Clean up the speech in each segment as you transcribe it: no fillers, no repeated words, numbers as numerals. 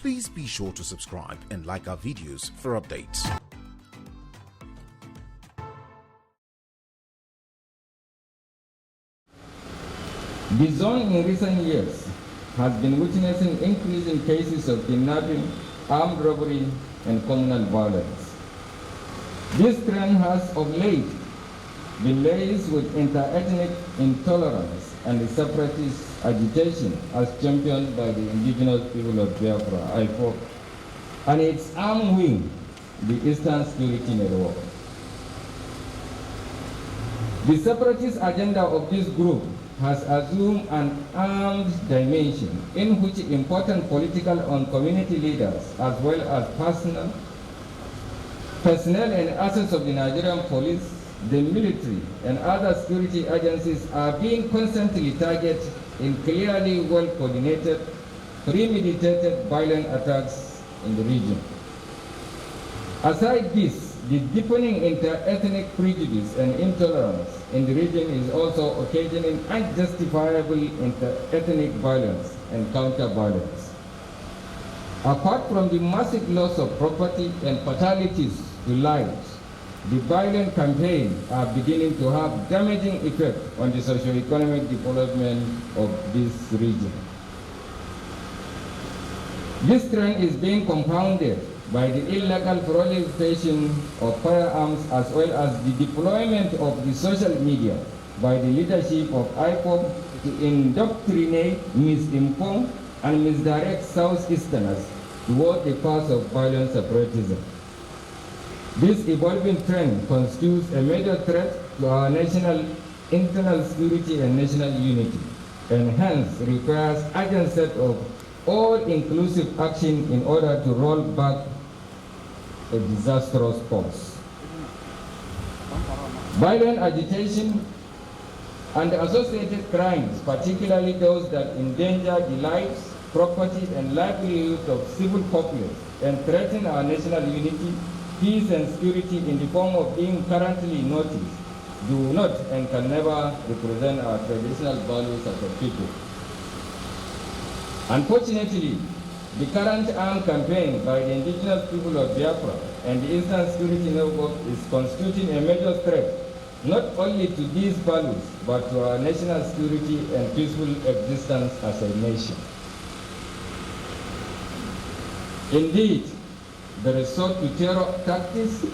Please be sure to subscribe and like our videos for updates. The zone in recent years has been witnessing increasing cases of kidnapping, armed robbery, and communal violence. This trend has of late been laced with inter-ethnic intolerance and separatist agitation as championed by the Indigenous People of Biafra, IPOB, and its arm wing, the Eastern Security Network. The separatist agenda of this group has assumed an armed dimension in which important political and community leaders, as well as personnel and assets of the Nigerian police, the military, and other security agencies are being constantly targeted in clearly well-coordinated, premeditated violent attacks in the region. Aside this, the deepening inter-ethnic prejudice and intolerance in the region is also occasioning unjustifiable inter-ethnic violence and counter-violence. Apart from the massive loss of property and fatalities to lives, the violent campaigns are beginning to have damaging effect on the socio-economic development of this region. This trend is being compounded by the illegal proliferation of firearms as well as the deployment of the social media by the leadership of IPOB to indoctrinate, misinform, and misdirect Southeasterners toward the path of violent separatism. This evolving trend constitutes a major threat to our national internal security and national unity, and hence requires urgent set of all-inclusive action in order to roll back a disastrous course. Violent agitation and associated crimes, particularly those that endanger the lives, property, and livelihood of civil populace and threaten our national unity, peace, and security in the form of being currently noticed, do not and can never represent our traditional values as a people. Unfortunately, the current armed campaign by the Indigenous People of Biafra and the Eastern Security Network is constituting a major threat not only to these values, but to our national security and peaceful existence as a nation. Indeed, the resort to terror tactics,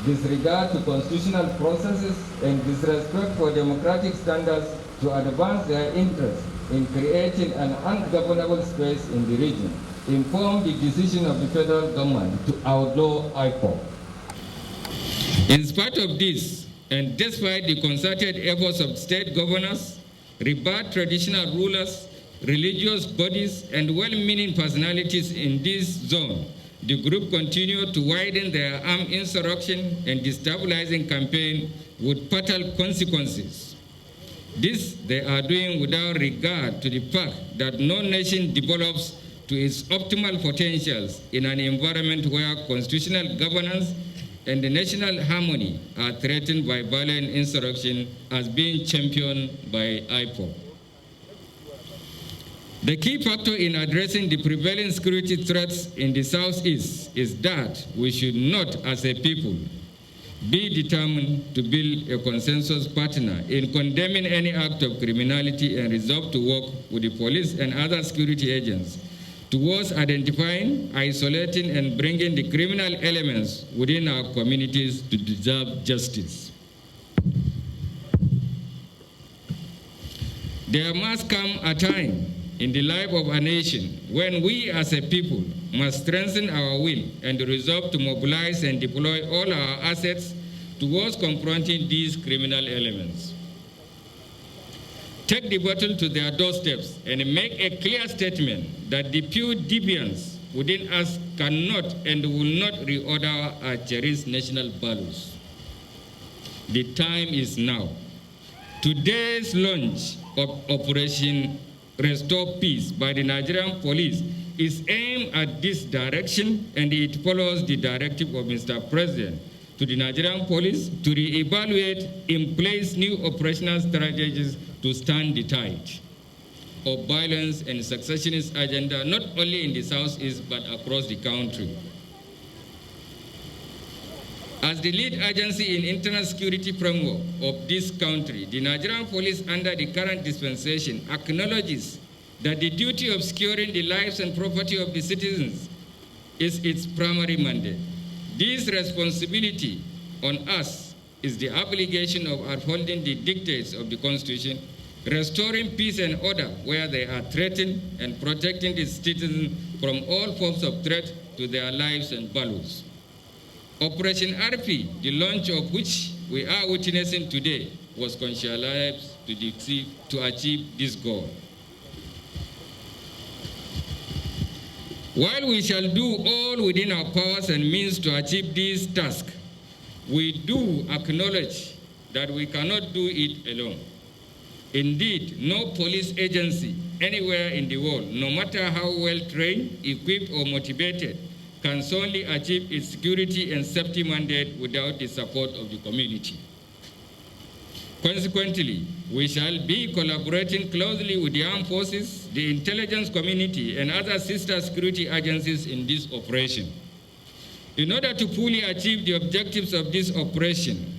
disregard to constitutional processes, and disrespect for democratic standards to advance their interests in creating an ungovernable space in the region informed the decision of the federal government to outlaw IPOB. In spite of this, and despite the concerted efforts of state governors, rebut traditional rulers, religious bodies, and well-meaning personalities in this zone, the group continued to widen their armed insurrection and destabilizing campaign with fatal consequences. This they are doing without regard to the fact that no nation develops to its optimal potentials in an environment where constitutional governance and the national harmony are threatened by violent insurrection as being championed by IPOB. The key factor in addressing the prevailing security threats in the Southeast is that we should not, as a people, be determined to build a consensus partner in condemning any act of criminality and resolve to work with the police and other security agents towards identifying, isolating, and bringing the criminal elements within our communities to deserve justice. There must come a time in the life of a nation when we as a people must strengthen our will and resolve to mobilize and deploy all our assets towards confronting these criminal elements. Take the battle to their doorsteps and make a clear statement that the few deviants within us cannot and will not reorder our cherished national values. The time is now. Today's launch of Operation Restore Peace by the Nigerian police is aimed at this direction, and it follows the directive of Mr. President to the Nigerian police to reevaluate in place new operational strategies to stand the tide. of violence and secessionist agenda, not only in the Southeast, but across the country. As the lead agency in internal security framework of this country, the Nigerian police under the current dispensation acknowledges that the duty of securing the lives and property of the citizens is its primary mandate. This responsibility on us is the obligation of upholding the dictates of the Constitution, restoring peace and order where they are threatened, and protecting the citizens from all forms of threat to their lives and values. Operation RP, the launch of which we are witnessing today, was conceptualized to achieve this goal. While we shall do all within our powers and means to achieve this task, we do acknowledge that we cannot do it alone. Indeed, no police agency anywhere in the world, no matter how well trained, equipped, or motivated, can solely achieve its security and safety mandate without the support of the community. Consequently, we shall be collaborating closely with the armed forces, the intelligence community, and other sister security agencies in this operation. In order to fully achieve the objectives of this operation,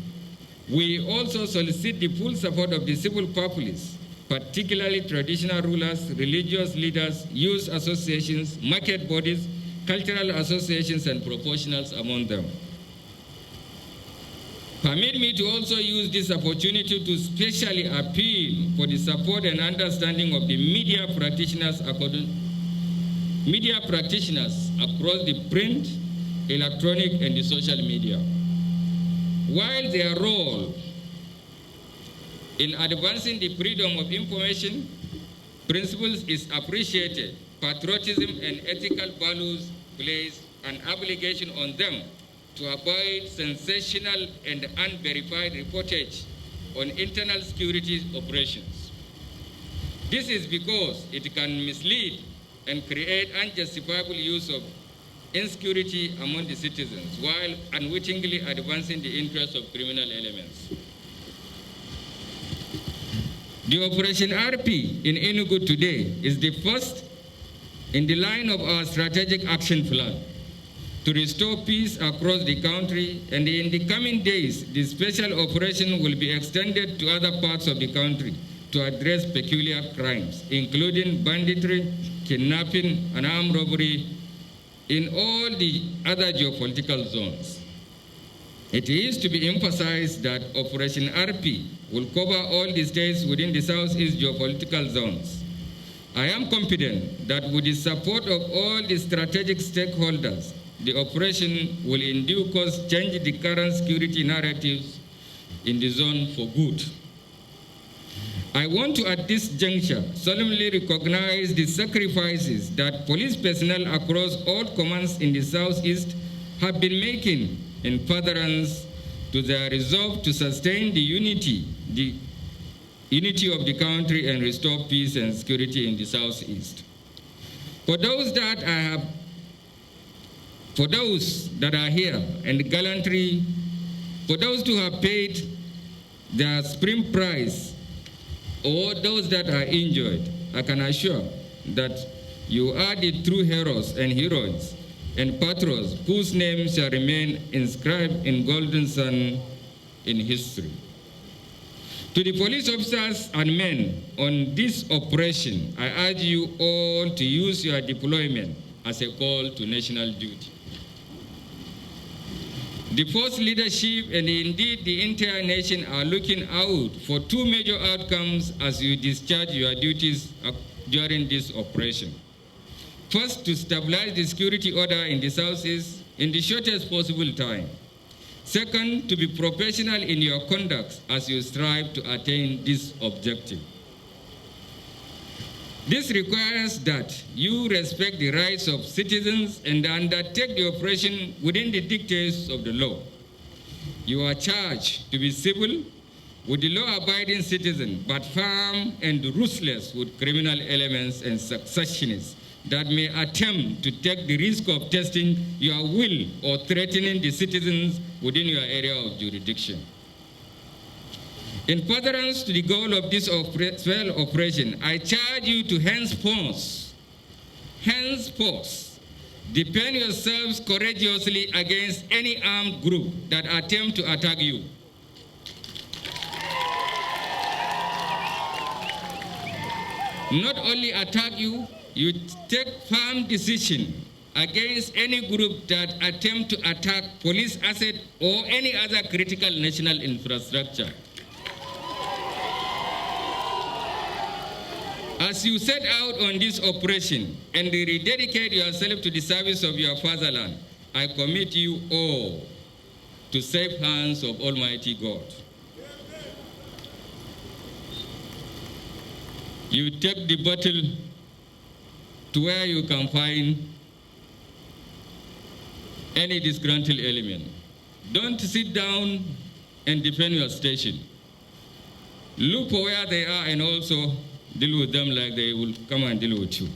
we also solicit the full support of the civil populace, particularly traditional rulers, religious leaders, youth associations, market bodies, cultural associations, and professionals among them. Permit me to also use this opportunity to specially appeal for the support and understanding of the media practitioners across the print, electronic, and the social media. While their role in advancing the freedom of information principles is appreciated, patriotism and ethical values place an obligation on them to avoid sensational and unverified reportage on internal security operations. This is because it can mislead and create unjustifiable use of insecurity among the citizens while unwittingly advancing the interests of criminal elements. The Operation RP in Enugu today is the first in the line of our strategic action plan to restore peace across the country, and in the coming days, the special operation will be extended to other parts of the country to address peculiar crimes, including banditry, kidnapping, and armed robbery in all the other geopolitical zones. It is to be emphasized that Operation RP will cover all the states within the Southeast geopolitical zones. I am confident that with the support of all the strategic stakeholders, the operation will in due course change the current security narratives in the zone for good. I want to, at this juncture, solemnly recognize the sacrifices that police personnel across all commands in the Southeast have been making in furtherance to their resolve to sustain the unity of the country and restore peace and security in the Southeast. For those that are here and gallantry, for those who have paid their supreme price, or those that are injured, I can assure that you are the true heroes and heroines and patrons whose names shall remain inscribed in golden sun in history. To the police officers and men on this operation, I urge you all to use your deployment as a call to national duty. The force leadership and indeed the entire nation are looking out for two major outcomes as you discharge your duties during this operation. First, to stabilize the security order in the Southeast in the shortest possible time. Second, to be professional in your conduct as you strive to attain this objective. This requires that you respect the rights of citizens and undertake the operation within the dictates of the law. You are charged to be civil with the law-abiding citizen, but firm and ruthless with criminal elements and secessionists that may attempt to take the risk of testing your will or threatening the citizens within your area of jurisdiction. In furtherance to the goal of this swell operation, I charge you to henceforth, defend yourselves courageously against any armed group that attempt to attack you. Not only attack you, you take firm decision against any group that attempt to attack police asset or any other critical national infrastructure. As you set out on this operation and rededicate yourself to the service of your fatherland, I commit you all to safe hands of Almighty God. You take the battle to where you can find any disgruntled element. Don't sit down and defend your station. Look for where they are and also deal with them like they will come and deal with you.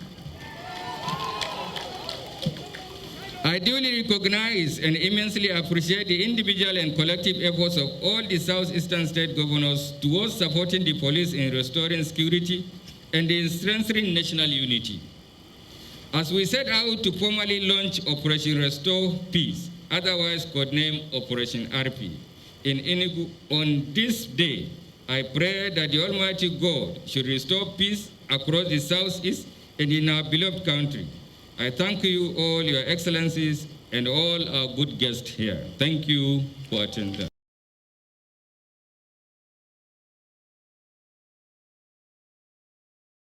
I duly recognize and immensely appreciate the individual and collective efforts of all the Southeastern state governors towards supporting the police in restoring security and in strengthening national unity. As we set out to formally launch Operation Restore Peace, otherwise codenamed Operation RP, in Enugu on this day, I pray that the Almighty God should restore peace across the Southeast and in our beloved country. I thank you all, Your Excellencies, and all our good guests here. Thank you for attending.